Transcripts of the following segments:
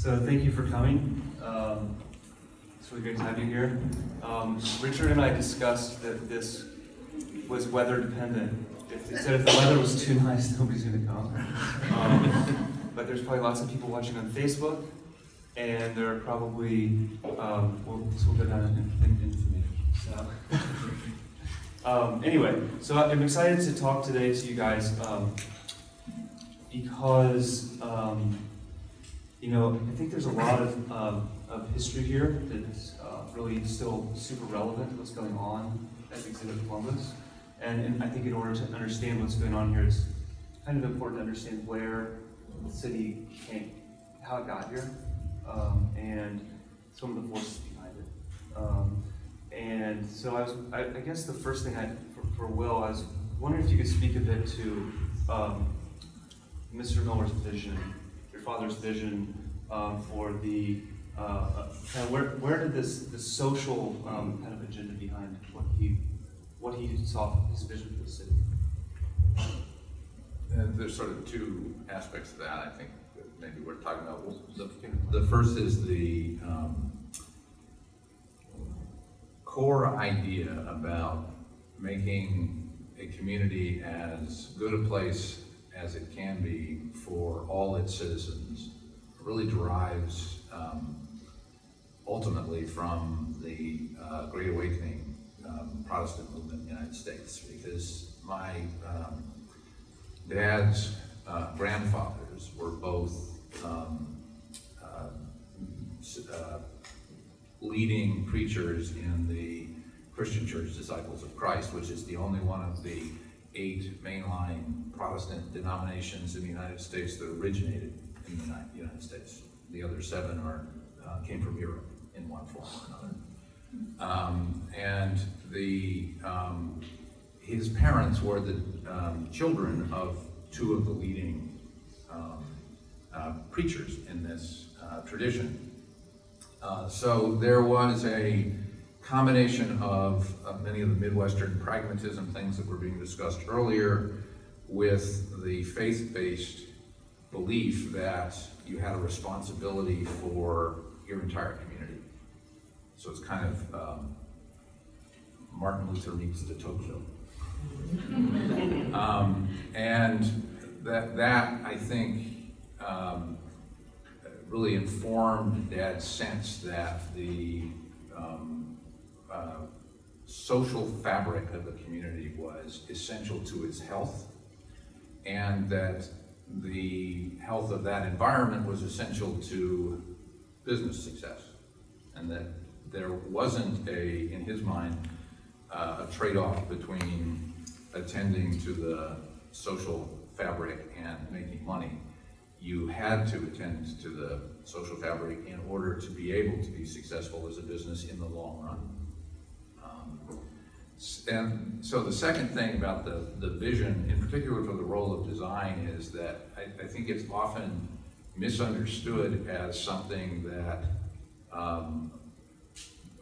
So thank you for coming. It's really great to have you here. Richard and I discussed that this was weather dependent. If the weather was too nice, nobody's going to come. But there's probably lots of people watching on Facebook, and there are probably, we'll go down in infamy. So. Anyway, so I'm excited to talk today to you guys because I think there's a lot of history here that's really still super relevant to what's going on at Exhibit Columbus. And I think in order to understand what's going on here, it's kind of important to understand where the city came, how it got here, and some of the forces behind it. And so I guess the first thing for Will, I was wondering if you could speak a bit to Mr. Miller's vision, your father's vision for the kind of where did this social kind of agenda behind what he saw his vision for the city? There's sort of two aspects to that I think that maybe we're talking about. The first is the core idea about making a community as good a place as it can be for all its citizens really derives ultimately from the Great Awakening Protestant movement in the United States, because my dad's grandfathers were both leading preachers in the Christian Church Disciples of Christ, which is the only one of the 8 mainline Protestant denominations in the United States that originated in the United States. The other 7 came from Europe in one form or another. And his parents were the children of 2 of the leading preachers in this tradition. So there was a combination of many of the Midwestern pragmatism things that were being discussed earlier with the faith-based belief that you had a responsibility for your entire community. So it's kind of Martin Luther meets de Tocqueville. And that I think really informed Dad's sense that the social fabric of the community was essential to its health, and that the health of that environment was essential to business success, and that there wasn't in his mind, a trade-off between attending to the social fabric and making money. You had to attend to the social fabric in order to be able to be successful as a business in the long run. And so the second thing about the vision, in particular for the role of design, is that I think it's often misunderstood as something that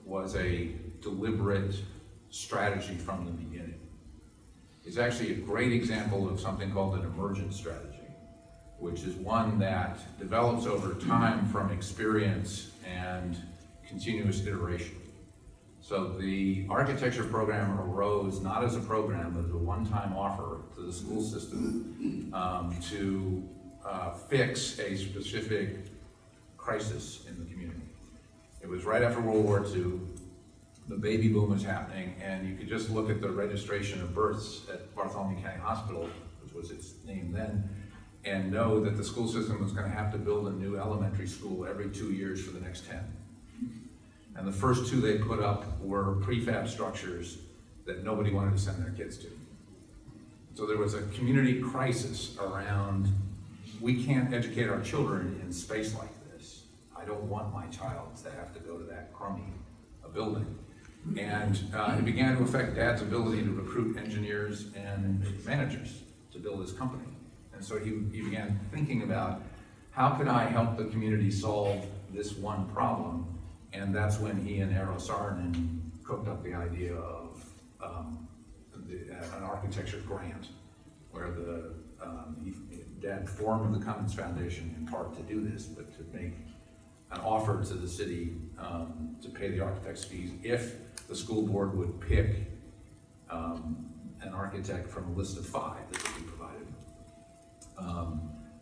was a deliberate strategy from the beginning. It's actually a great example of something called an emergent strategy, which is one that develops over time from experience and continuous iteration. So the architecture program arose not as a program, but as a one-time offer to the school system to fix a specific crisis in the community. It was right after World War II. The baby boom was happening, and you could just look at the registration of births at Bartholomew County Hospital, which was its name then, and know that the school system was going to have to build a new elementary school every 2 years for the next 10. And the first 2 they put up were prefab structures that nobody wanted to send their kids to. So there was a community crisis around, we can't educate our children in space like this. I don't want my child to have to go to that crummy building. And it began to affect Dad's ability to recruit engineers and managers to build his company. And so he began thinking about, how can I help the community solve this one problem? And that's when he and Eero Saarinen cooked up the idea of an architecture grant, where Dad formed the Cummins Foundation in part to do this, but to make an offer to the city to pay the architect's fees if the school board would pick an architect from a list of 5 that would be provided.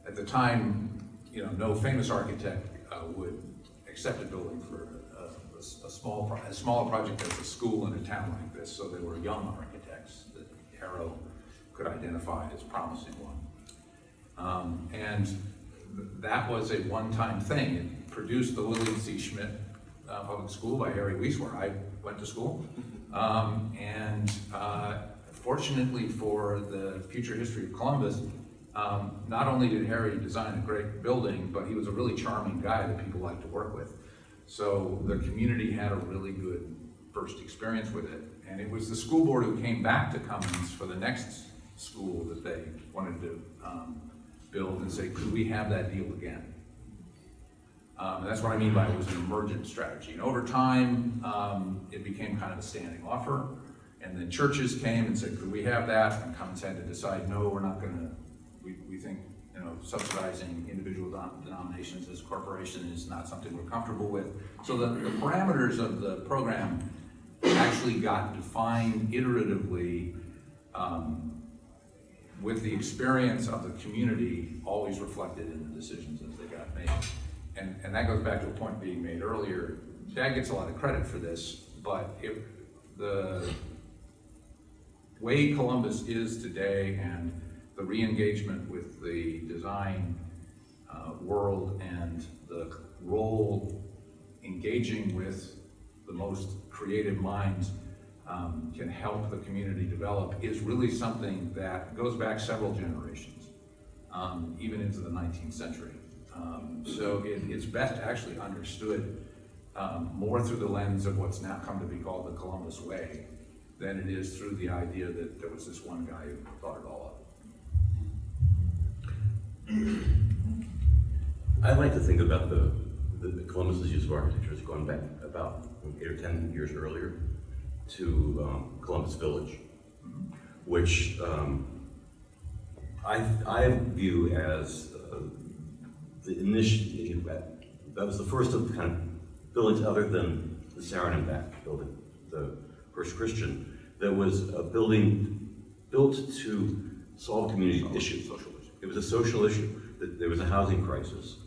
At the time, no famous architect would accept a building for a smaller project as a school in a town like this, so they were young architects that Harrow could identify as promising one. And that was a one-time thing. It produced the William C. Schmidt Public School by Harry Weiss, where I went to school. Fortunately for the future history of Columbus, not only did Harry design a great building, but he was a really charming guy that people liked to work with. So the community had a really good first experience with it. And it was the school board who came back to Cummins for the next school that they wanted to build and say, could we have that deal again? And that's what I mean by it was an emergent strategy. And over time, it became kind of a standing offer. And then churches came and said, could we have that? And Cummins had to decide, no, we're not gonna, we think, subsidizing individual denominations as a corporation is not something we're comfortable with. So the parameters of the program actually got defined iteratively with the experience of the community always reflected in the decisions as they got made. And that goes back to a point being made earlier. Dad gets a lot of credit for this, but the way Columbus is today and the re-engagement with the design world and the role engaging with the most creative minds can help the community develop is really something that goes back several generations, even into the 19th century. So it's best actually understood more through the lens of what's now come to be called the Columbus Way than it is through the idea that there was this one guy who thought it all up. I like to think about the Columbus's use of architecture as going back about 8 or 10 years earlier to Columbus Village, which I view as the initiative. That was the first of kind of buildings other than the Sarenenbach building, the first Christian, that was a building built to solve community issues. It was a social issue. There was a housing crisis,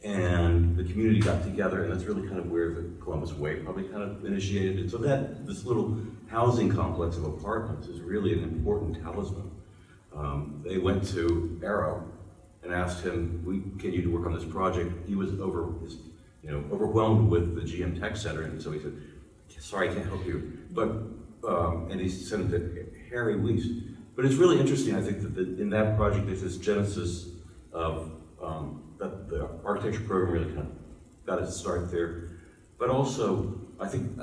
and the community got together, and that's really kind of where the Columbus Way probably kind of initiated it. So that this little housing complex of apartments is really an important talisman. They went to Arrow and asked him, "Can you work on this project?" He was overwhelmed with the GM Tech Center, and so he said, "Sorry, I can't help you." But and he sent it to Harry Weiss. But it's really interesting, I think, that in that project there's this genesis of that the architecture program really kind of got its start there. But also, I think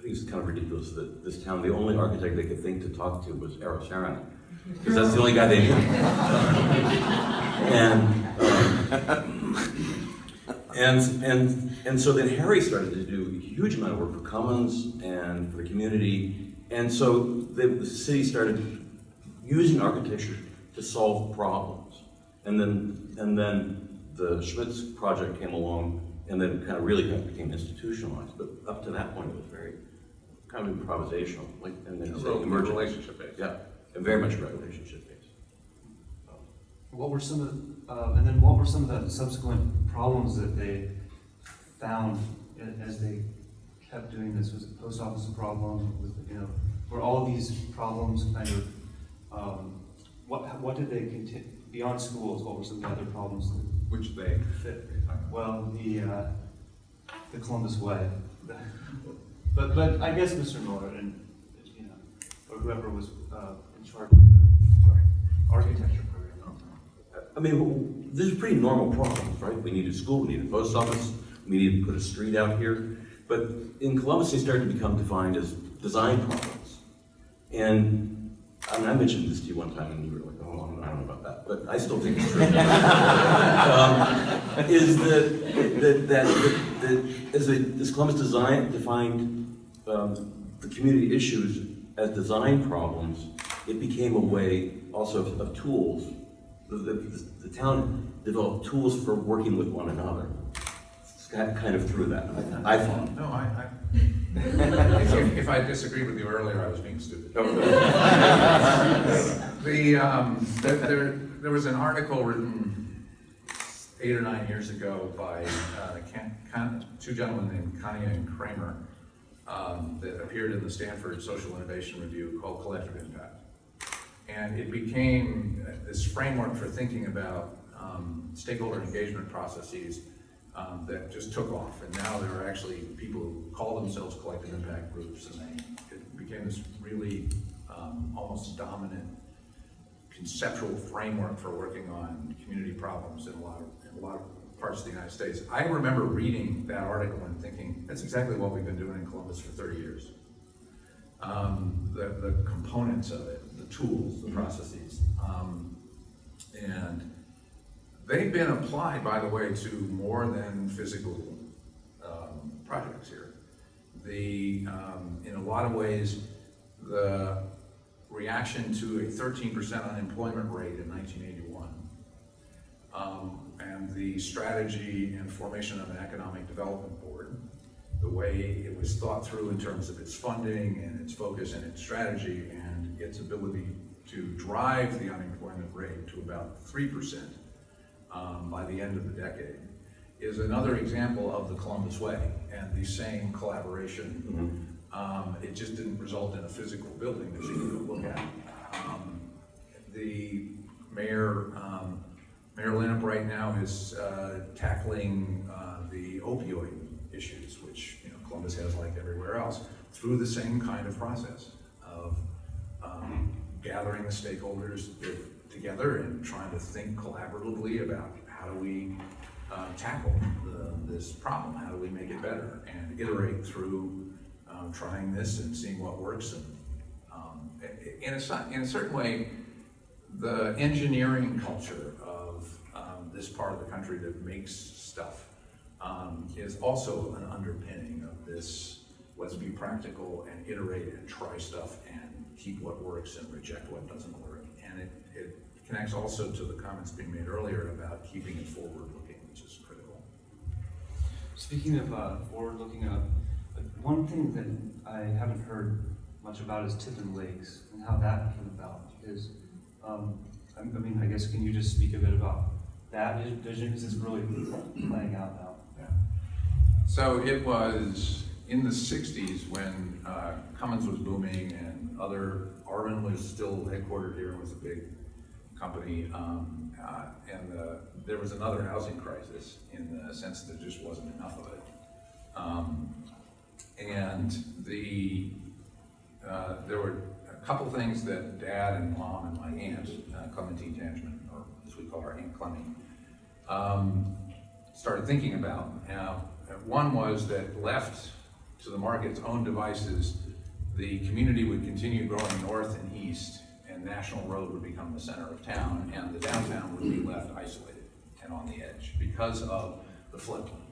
it's kind of ridiculous that this town, the only architect they could think to talk to was Eero Saarinen, because that's the only guy they knew. And so then Harry started to do a huge amount of work for Cummins and for the community, and so the city started using architecture to solve problems. And then the Schmidt's project came along, and then kind of really became institutionalized. But up to that point, it was very kind of improvisational, and then emergent Relationship based. Yeah, and very much relationship based. What were some of what were some of the subsequent problems that they found as they kept doing this? Was the post office a problem? Were all these problems kind of what did they continue beyond schools? What were some of the other problems that Which they fit? Well, the Columbus Way, but I guess Mr. Miller and or whoever was in charge of the architecture program. I mean, these are pretty normal problems, right? We need a school, we need a post office, we need to put a street out here. But in Columbus, they started to become defined as design problems. And I mean, I mentioned this to you one time, and you were like, "Oh, I don't know about that," but I still think it's true. Is that as Columbus defined the community issues as design problems, it became a way also of tools. The town developed tools for working with one another kind of through that, I thought. No, if I disagree with you earlier, I was being stupid. There was an article written 8 or 9 years ago by two gentlemen named Kanye and Kramer that appeared in the Stanford Social Innovation Review called Collective Impact. And it became this framework for thinking about stakeholder engagement processes that just took off. And now there are actually people who call themselves collective impact groups, and it became this really almost dominant conceptual framework for working on community problems in a lot of parts of the United States. I remember reading that article and thinking, that's exactly what we've been doing in Columbus for 30 years. The components of it, the tools, the processes. And they've been applied, by the way, to more than physical projects here. In a lot of ways, the reaction to a 13% unemployment rate in 1981, and the strategy and formation of an economic development board, the way it was thought through in terms of its funding and its focus and its strategy and its ability to drive the unemployment rate to about 3% by the end of the decade, is another example of the Columbus way and the same collaboration. It just didn't result in a physical building that you could look at. The mayor, Mayor Linnup right now is tackling the opioid issues, which Columbus has like everywhere else, through the same kind of process of gathering the stakeholders together and trying to think collaboratively about how do we tackle this problem, how do we make it better, and iterate through trying this and seeing what works. And in a certain way, the engineering culture of this part of the country that makes stuff is also an underpinning of this, let's be practical and iterate and try stuff and keep what works and reject what doesn't work. And it connects also to the comments being made earlier about keeping it forward-looking, which is critical. Speaking of forward-looking, one thing that I haven't heard much about is Tiffin Lakes and how that came about. Because, I guess, can you just speak a bit about that vision? Because it's really playing out now. Yeah. So it was in the 60s when Cummins was booming and Arvin was still headquartered here and was a big company, and there was another housing crisis in the sense that there just wasn't enough of it. And there were a couple things that Dad and Mom and my aunt, Clementine Tanchman, or as we call her, Aunt Clemmy, started thinking about. One was that left to the market's own devices, the community would continue growing north and east, and National Road would become the center of town, and the downtown would be left isolated and on the edge because of the floodplain.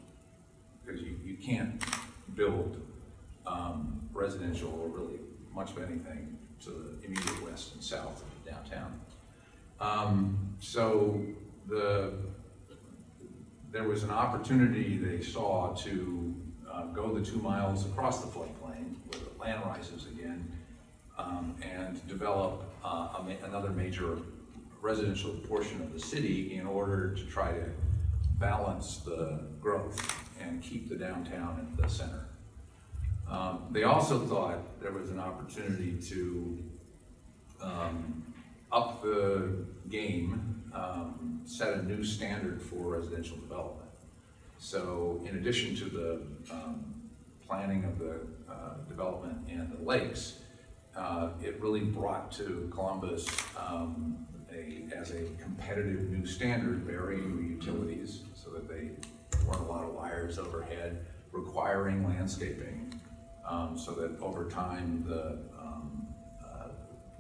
Because you can't build residential or really much of anything to the immediate west and south of downtown. So there was an opportunity they saw to go the 2 miles across the floodplain where the land rises again, and develop another major residential portion of the city in order to try to balance the growth and keep the downtown at the center. They also thought there was an opportunity to up the game, set a new standard for residential development. So in addition to the planning of the development and the lakes, it really brought to Columbus as a competitive new standard, burying utilities so that they weren't a lot of wires overhead, requiring landscaping so that over time the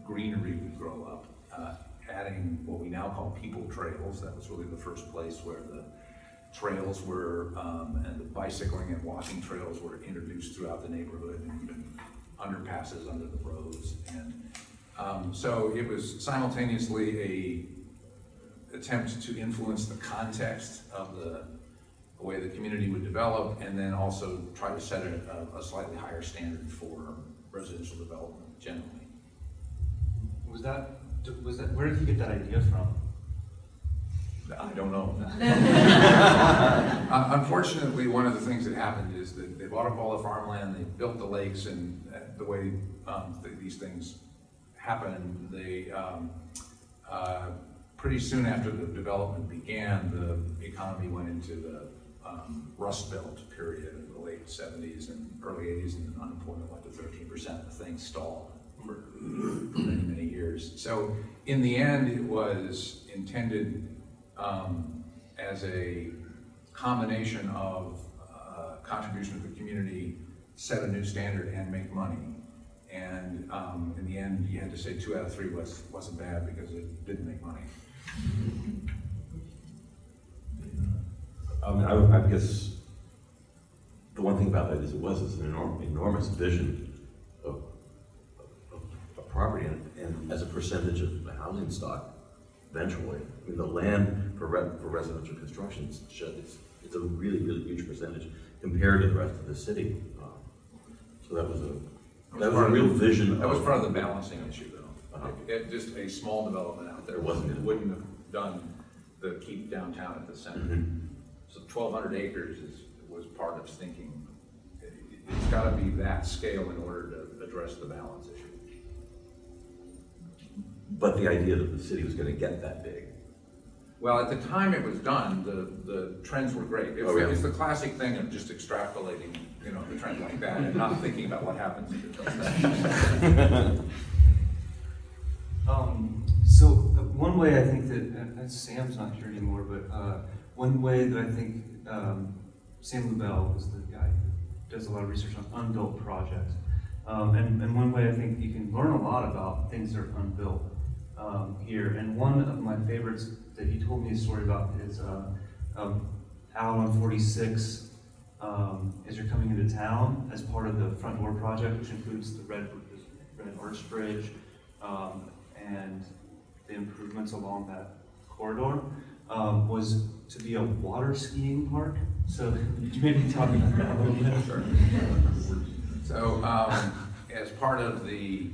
greenery would grow up, adding what we now call people trails. That was really the first place where the trails were, and the bicycling and walking trails were introduced throughout the neighborhood, and even underpasses under the roads. And so it was simultaneously a attempt to influence the context of the way the community would develop, and then also try to set a slightly higher standard for residential development generally. Was that, where did you get that idea from? I don't know. Unfortunately, one of the things that happened is that they bought up all the farmland, they built the lakes, and the way these things happen, they pretty soon after the development began, the economy went into the Rust Belt period in the late 70s and early 80s, and unemployment went to 13%. The thing stalled for many, many years. So in the end, it was intended as a combination of contribution to the community, set a new standard, and make money. And in the end, you had to say 2 out of 3 wasn't bad because it didn't make money. I guess the one thing about that is it was an enormous vision of property, and as a percentage of the housing stock, eventually. I mean, the land for residential construction, it's a really, really huge percentage compared to the rest of the city. So that was a real vision. That was part of the balancing issue, though. Just a small development out there wouldn't have done the keep downtown at the center. Mm-hmm. So 1,200 acres was part of thinking. It's got to be that scale in order to address the balance issue. But the idea that the city was going to get that big. Well, at the time it was done, the trends were great. It was the classic thing of just extrapolating, the trend like that and not thinking about what happens if it doesn't. So one way I think that, Sam's not here anymore, but one way that I think Sam Lubell is the guy who does a lot of research on unbuilt projects. And one way I think you can learn a lot about things that are unbuilt here. And one of my favorites that he told me a story about is out on 46 as you're coming into town as part of the front door project, which includes the red arch bridge and the improvements along that corridor, was to be a water skiing park. So could you maybe talk about that a little bit? Sure. So as part of the,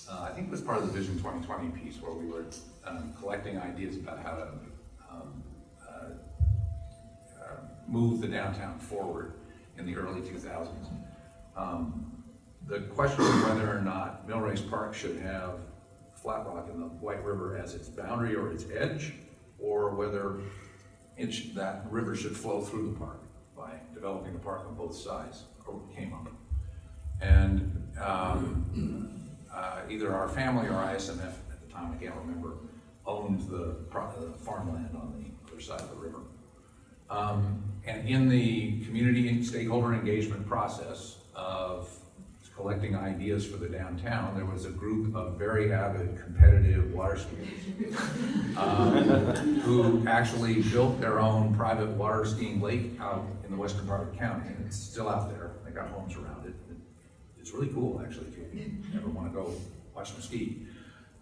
I think it was part of the Vision 2020 piece where we were collecting ideas about how to move the downtown forward in the early 2000s. The question of whether or not Millrace Park should have Flat Rock and the White River as its boundary or its edge, or whether that river should flow through the park by developing the park on both sides, came up. And either our family or ISMF at the time, I can't remember, owned the farmland on the other side of the river. And in the community and stakeholder engagement process of collecting ideas for the downtown, there was a group of very avid, competitive water skiers who actually built their own private water skiing lake out in the western part of the county, and it's still out there. They got homes around it. It's really cool, actually, if you ever want to go watch them ski.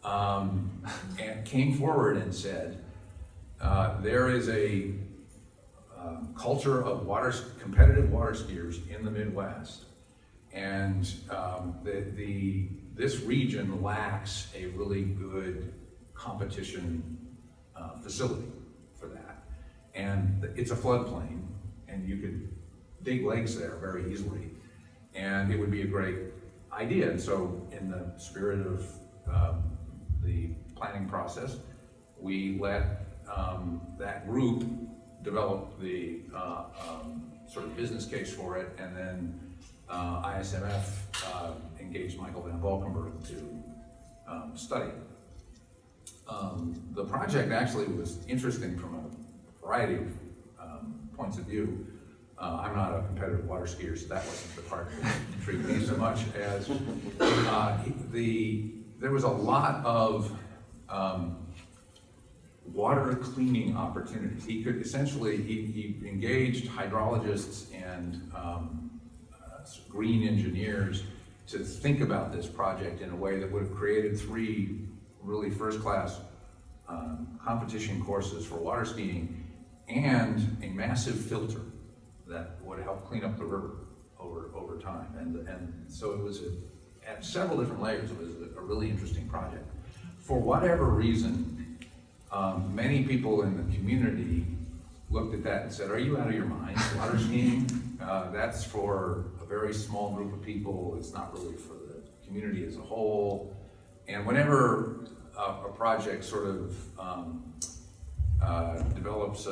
And came forward and said, there is a culture of competitive water skiers in the Midwest. And this region lacks a really good competition facility for that. And it's a floodplain, and you could dig lakes there very easily. And it would be a great idea. And so in the spirit of the planning process, we let that group develop the sort of business case for it, and then ISMF engaged Michael Van Valkenburg to study. The project actually was interesting from a variety of points of view. I'm not a competitive water skier, so that wasn't the part that intrigued me so much as there was a lot of water cleaning opportunities. He could essentially, he engaged hydrologists and green engineers to think about this project in a way that would have created 3 really first-class competition courses for water skiing, and a massive filter that would help clean up the river over time. And so it was at several different layers. It was a really interesting project. For whatever reason, many people in the community looked at that and said, "Are you out of your mind? Water skiing? That's for a very small group of people. It's not really for the community as a whole." And whenever a project sort of develops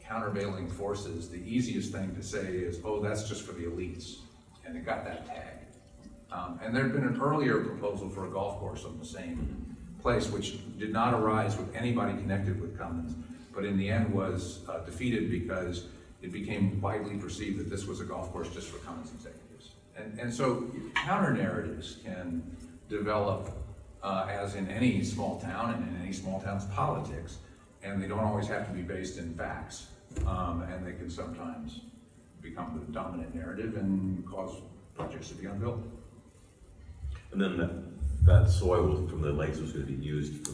countervailing forces, the easiest thing to say is, "Oh, that's just for the elites," and it got that tag. And there had been an earlier proposal for a golf course on the same place, which did not arise with anybody connected with Cummins, but in the end was defeated because it became widely perceived that this was a golf course just for Cummins executives. And so counter-narratives can develop as in any small town and in any small town's politics, and they don't always have to be based in facts, and they can sometimes become the dominant narrative and cause projects to be unbuilt. And then that soil from the lakes was going to be used for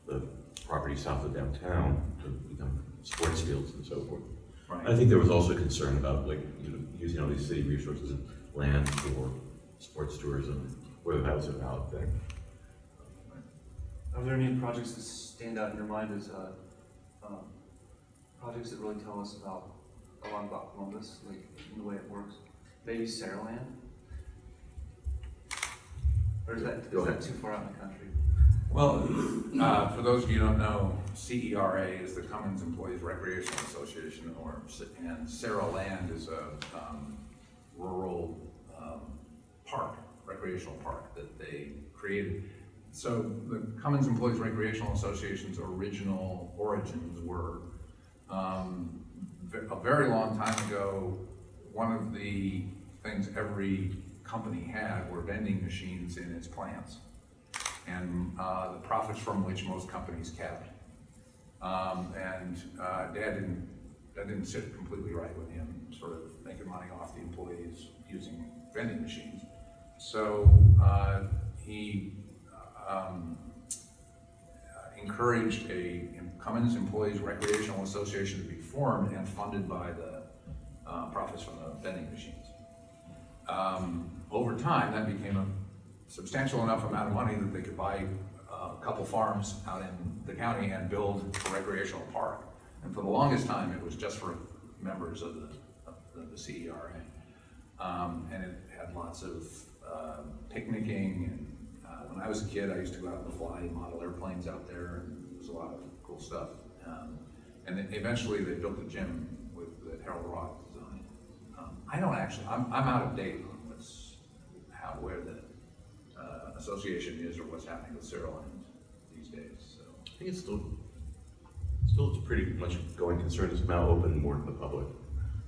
the property south of downtown to become sports fields and so forth. Right. I think there was also concern about, like, you know, using all these city resources and land for sports tourism, whether that was a valid thing. Are there any projects that stand out in your mind as projects that really tell us a lot about Columbus, like in the way it works? Maybe Saraland? Or is that too far out in the country? Well, for those of you who don't know, CERA is the Cummins Employees Recreational Association, and Saraland is a rural park, recreational park that they created. So the Cummins Employees Recreational Association's original origins were a very long time ago. One of the things every company had were vending machines in its plants, and the profits from which most companies kept. That didn't sit completely right with him, sort of making money off the employees using vending machines. So he encouraged a Cummins Employees Recreational Association to be formed and funded by the profits from the vending machines. Over time, that became a substantial enough amount of money that they could buy a couple farms out in the county and build a recreational park. And for the longest time, it was just for members of the CERA. And it had lots of picnicking. And when I was a kid, I used to go out and fly model airplanes out there, and there was a lot of cool stuff. And then eventually, they built a gym that Harold Roth designed. I'm out of date on where the association is or what's happening with Saraland these days. So I think it's still pretty much going concern. It's now open more to the public,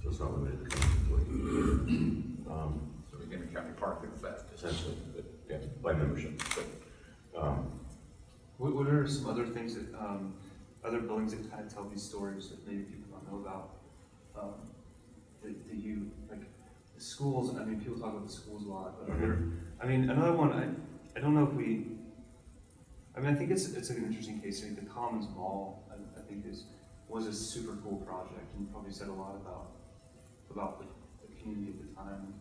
so it's not limited to employees. So we became a county park in effect. Essentially, but, yeah, by membership. But, what are some other things that, other buildings that kind of tell these stories that maybe people don't know about? Like the schools, I mean, people talk about the schools a lot, but I mean, another one, I don't know if I think it's an interesting case. I think the Commons Mall, I think was a super cool project and probably said a lot about the community at the time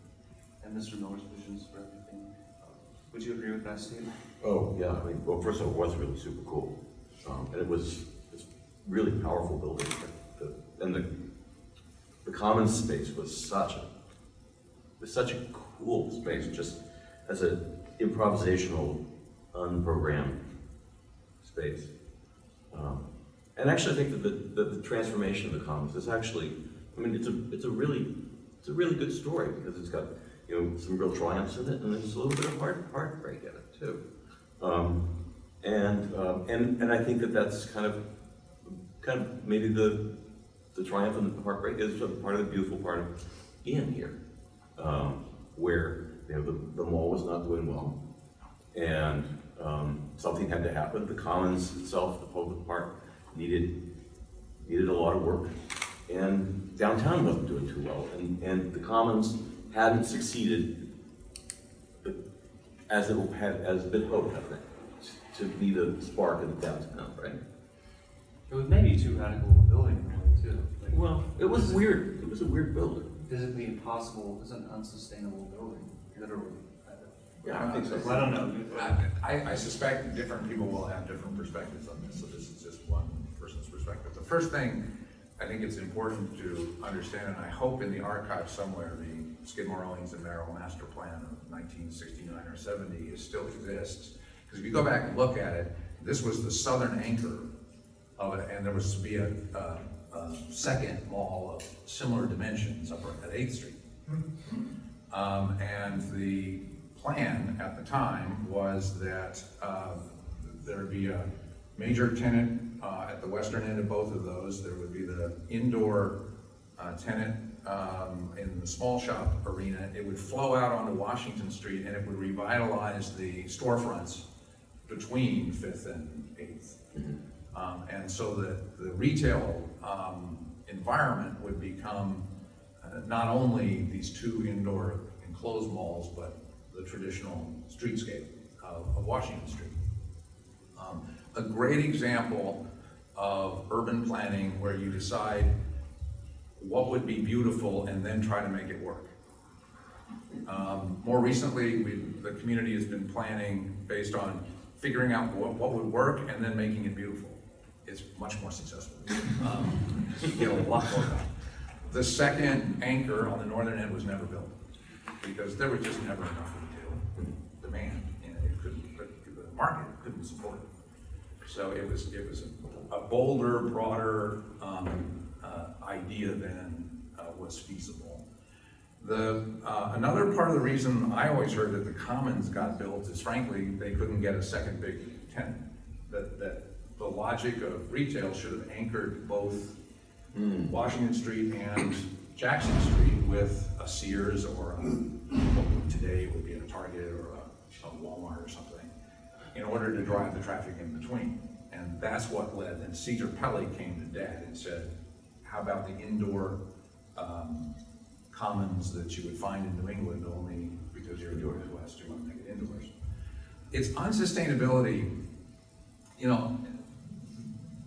and Mr. Miller's visions for everything. Would you agree with that statement? oh, yeah, I mean, well, first of all, it was really super cool. And it was this really powerful building. And the Commons space was such a cool space, just as an improvisational, unprogrammed space. And actually, I think that the transformation of the Commons is actually, I mean, it's a really good story because it's got, you know, some real triumphs in it, and there's a little bit of heartbreak in it too. And I think that's kind of maybe the triumph and the heartbreak is part of the beautiful part of being here, where, you know, the mall was not doing well, and something had to happen. The Commons itself, the public park, needed a lot of work, and downtown wasn't doing too well, and the Commons hadn't succeeded as it had been hoped, I think, to be the spark in the downtown, right? It was maybe too radical of a building in a way too. Like, Well, it was weird. It was a weird building. physically impossible, it's an unsustainable building, literally. Yeah, I think so. Well, I don't know. I suspect different people will have different perspectives on this, so this is just one person's perspective. The first thing I think it's important to understand, and I hope in the archive somewhere, the Skidmore, Owings and Merrill Master Plan of 1969 or 70 still exists. Because if you go back and look at it, this was the southern anchor of it, and there was to be a second mall of similar dimensions up at 8th Street. And the plan at the time was that there would be a major tenant at the western end of both of those. There would be the indoor tenant in the small shop arena. It would flow out onto Washington Street, and it would revitalize the storefronts between 5th and 8th. And so that the retail environment would become not only these two indoor enclosed malls, but the traditional streetscape of Washington Street. A great example of urban planning where you decide what would be beautiful and then try to make it work. More recently, the community has been planning based on figuring out what would work and then making it beautiful. It's much more successful. You get a lot more done. The second anchor on the northern end was never built because there was just never enough retail demand, and the market couldn't support it. So it was a bolder, broader idea than was feasible. Another part of the reason I always heard that the Commons got built is frankly they couldn't get a second big tenant. That the logic of retail should have anchored both Washington Street and Jackson Street with a Sears or what today would be a Target or a Walmart or something in order to drive the traffic in between. And that's what led, and Cesar Pelli came to Dad and said, how about the indoor commons that you would find in New England only because you're in the Midwest, you want to make it indoors. It's unsustainability, you know,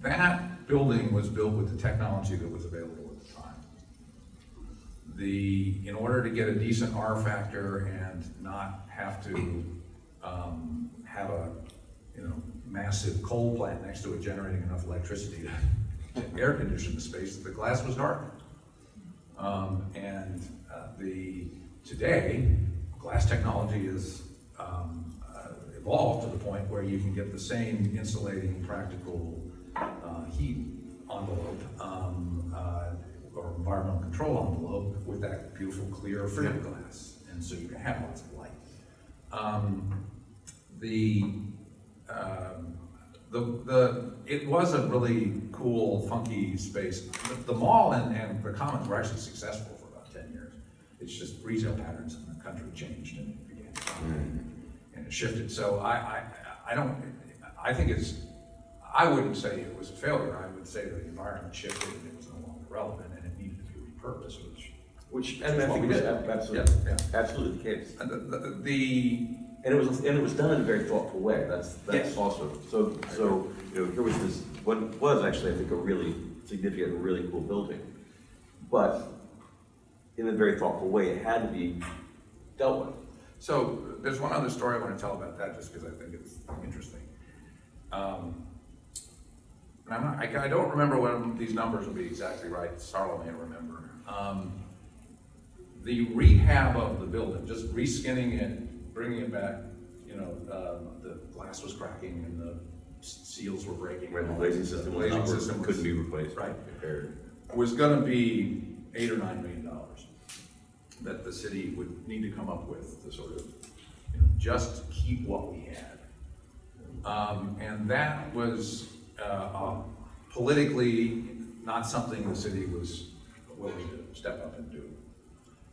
that building was built with the technology that was available at the time. In order to get a decent R factor and not have to have a massive coal plant next to it generating enough electricity to air condition the space, the glass was dark. Today, glass technology is evolved to the point where you can get the same insulating practical heat envelope or environmental control envelope with that beautiful clear frame glass, and so you can have lots of light. It was a really cool, funky space. The mall and the Commons were actually successful for about 10 years. It's just retail patterns in the country changed and it began to and it shifted. So I wouldn't say it was a failure. I would say the environment shifted and it was no longer relevant and it needed to be repurposed, which and I think we did. Absolutely, absolutely the case. And it was done in a very thoughtful way. That's yes. Also so here was this what was actually I think a really significant and really cool building, but in a very thoughtful way it had to be dealt with. So there's one other story I want to tell about that just because I think it's interesting. And I don't remember when these numbers will be exactly right. Sarla may remember. The rehab of the building, just reskinning it, bringing it back, the glass was cracking and the seals were breaking. Right, the glazing system couldn't be replaced. Right. Was going to be $8 or $9 million that the city would need to come up with to sort of just keep what we had. And that was politically not something the city was willing to step up and do.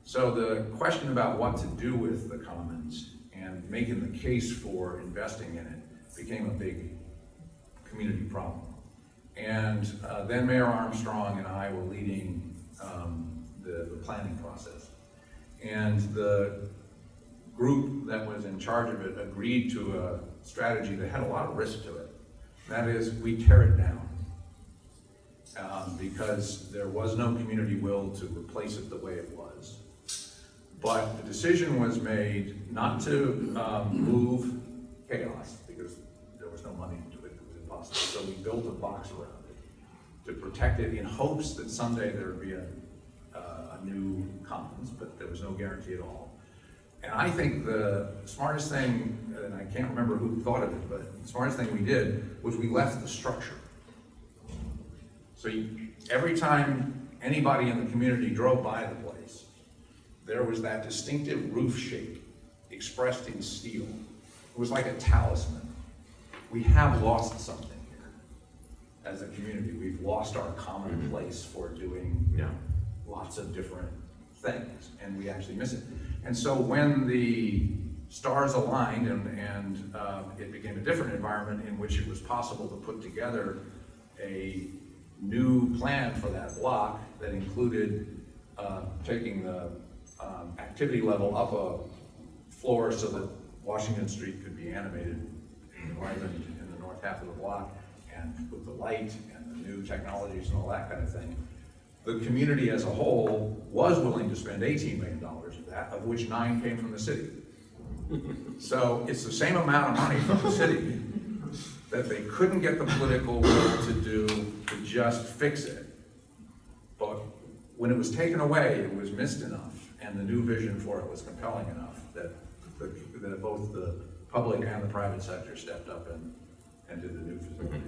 So the question about what to do with the Commons and making the case for investing in it became a big community problem. And then Mayor Armstrong and I were leading the planning process. And the group that was in charge of it agreed to a strategy that had a lot of risk to it. That is, we tear it down because there was no community will to replace it the way it was. But the decision was made not to move chaos, because there was no money to do it, it was impossible. So we built a box around it to protect it in hopes that someday there would be a new commons, but there was no guarantee at all. And I think the smartest thing, and I can't remember who thought of it, but the smartest thing we did was we left the structure. So every time anybody in the community drove by the place, there was that distinctive roof shape expressed in steel. It was like a talisman. We have lost something here as a community. We've lost our common place for doing lots of different things, and we actually miss it. And so when the stars aligned and it became a different environment in which it was possible to put together a new plan for that block that included taking the activity level up a floor so that Washington Street could be animated in the north half of the block, and with the light and the new technologies and all that kind of thing. The community as a whole was willing to spend $18 million of that, of which 9 came from the city. So it's the same amount of money from the city that they couldn't get the political will to do to just fix it. But when it was taken away, it was missed enough, and the new vision for it was compelling enough that both the public and the private sector stepped up and did the new facility.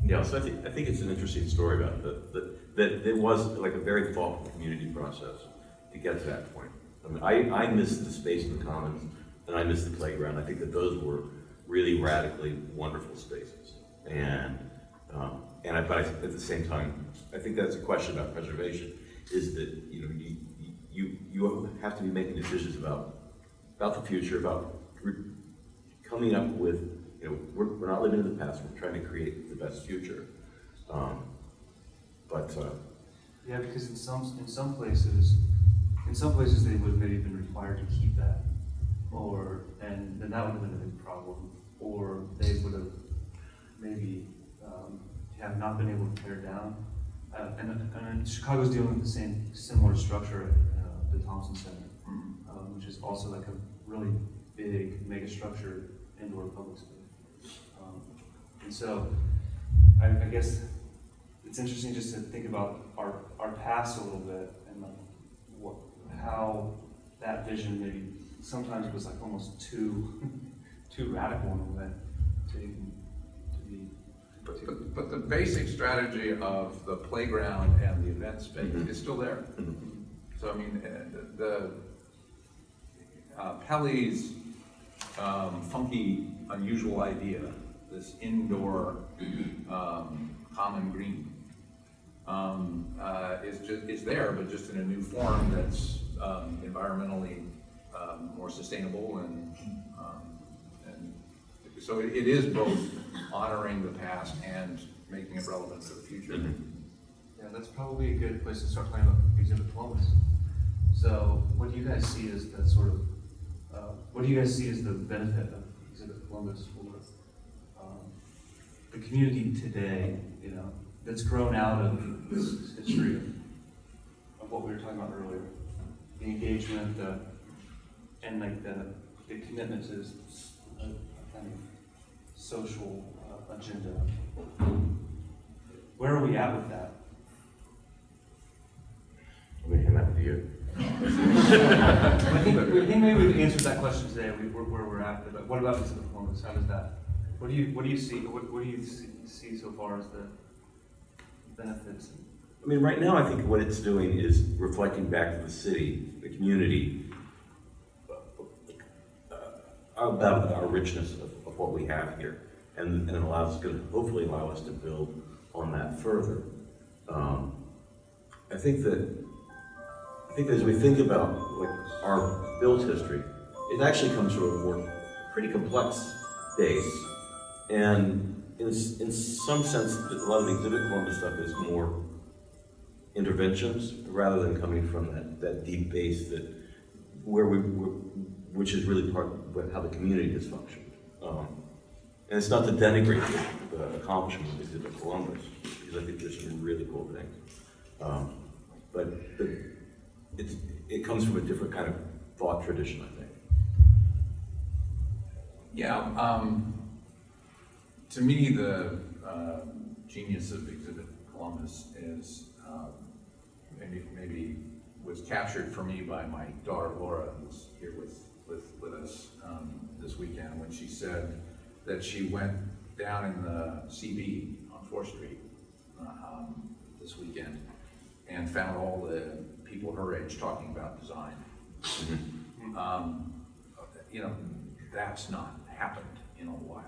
Yeah, so I think it's an interesting story about that it was like a very thoughtful community process to get to that point. I mean, I miss the space in the commons, and I miss the playground. I think that those were really radically wonderful spaces. But at the same time, I think that's a question about preservation, is that you have to be making decisions about the future, about coming up with, we're not living in the past, we're trying to create the best future. Yeah, because in some places they would have maybe been required to keep that, and then that would have been a big problem, or they would have maybe have not been able to tear down. And Chicago's dealing with the similar structure at the Thompson Center, which is also like a really big mega structure indoor public space. And so I guess it's interesting just to think about our past a little bit, and like how that vision maybe sometimes was like almost too radical in a way to be. But the basic strategy of the playground and the event space is still there. So I mean, the Pelly's funky, unusual idea, this indoor common green, is there, but just in a new form that's environmentally more sustainable, and so it is both honoring the past and making it relevant to the future. Yeah, that's probably a good place to start talking about Exhibit Columbus. So what do you guys see as the sort of, what do you guys see as the benefit of Exhibit Columbus for the community today, that's grown out of this history of what we were talking about earlier? The engagement, and like the commitment to a kind of social agenda. Where are we at with that? Let me hand that to you. I think maybe we've answered that question today. Where we're at, but what about Exhibit Columbus? How does that? What do you see? What do you see so far as the benefits? I mean, right now, I think what it's doing is reflecting back to the city, the community, about our richness of what we have here, and it going to hopefully allow us to build on that further. I think that as we think about like our build history, it actually comes from a pretty complex base, and in some sense, a lot of the Exhibit Columbus stuff is more interventions rather than coming from that deep base which is really part of how the community has functioned. And it's not to denigrate the accomplishment of the exhibit of Columbus, because I think there's some really cool things. But it comes from a different kind of thought tradition, I think. Yeah, to me, the genius of Exhibit Columbus is maybe was captured for me by my daughter Laura, who's here with us this weekend, when she said that she went down in the CB on 4th Street this weekend and found all the people her age talking about design. You know, that's not happened in a while.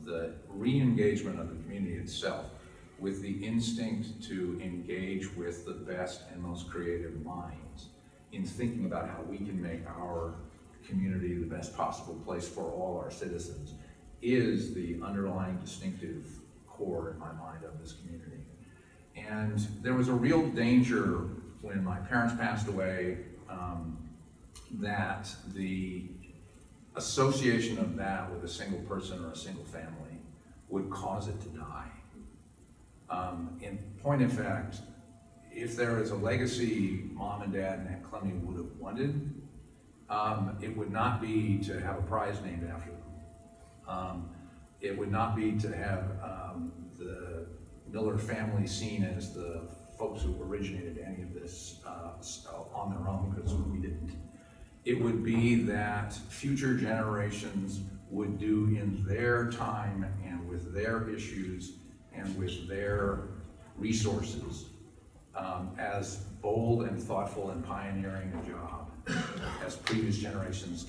The re-engagement of the community itself with the instinct to engage with the best and most creative minds in thinking about how we can make our community the best possible place for all our citizens is the underlying distinctive core in my mind of this community. And there was a real danger when my parents passed away that the association of that with a single person or a single family would cause it to die. In point of fact, if there is a legacy Mom and Dad and Aunt Clemmy would have wanted, it would not be to have a prize named after them. It would not be to have the Miller family seen as the folks who originated any of this on their own, because we didn't. It would be that future generations would do in their time and with their issues and with their resources as bold and thoughtful and pioneering a job as previous generations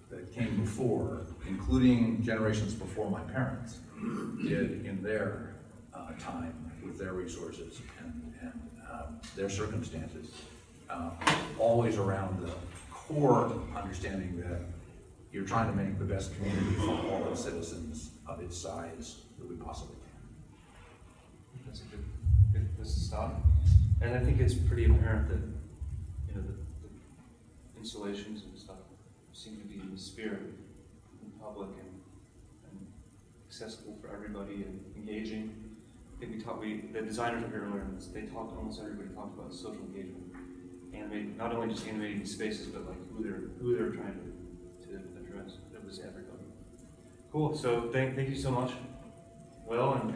that came before, including generations before my parents, did in their time with their resources and their circumstances, always around the core understanding that you're trying to make the best community for all the citizens of its size that we possibly can. That's a good place to stop. And I think it's pretty apparent that, you know, the installations and stuff seem to be in the spirit and public and accessible for everybody and engaging. I think the designers were here earlier, and almost everybody talked about social engagement. Not only just animating spaces, but like who they're trying to address. It was everybody. Cool. So thank you so much. Will and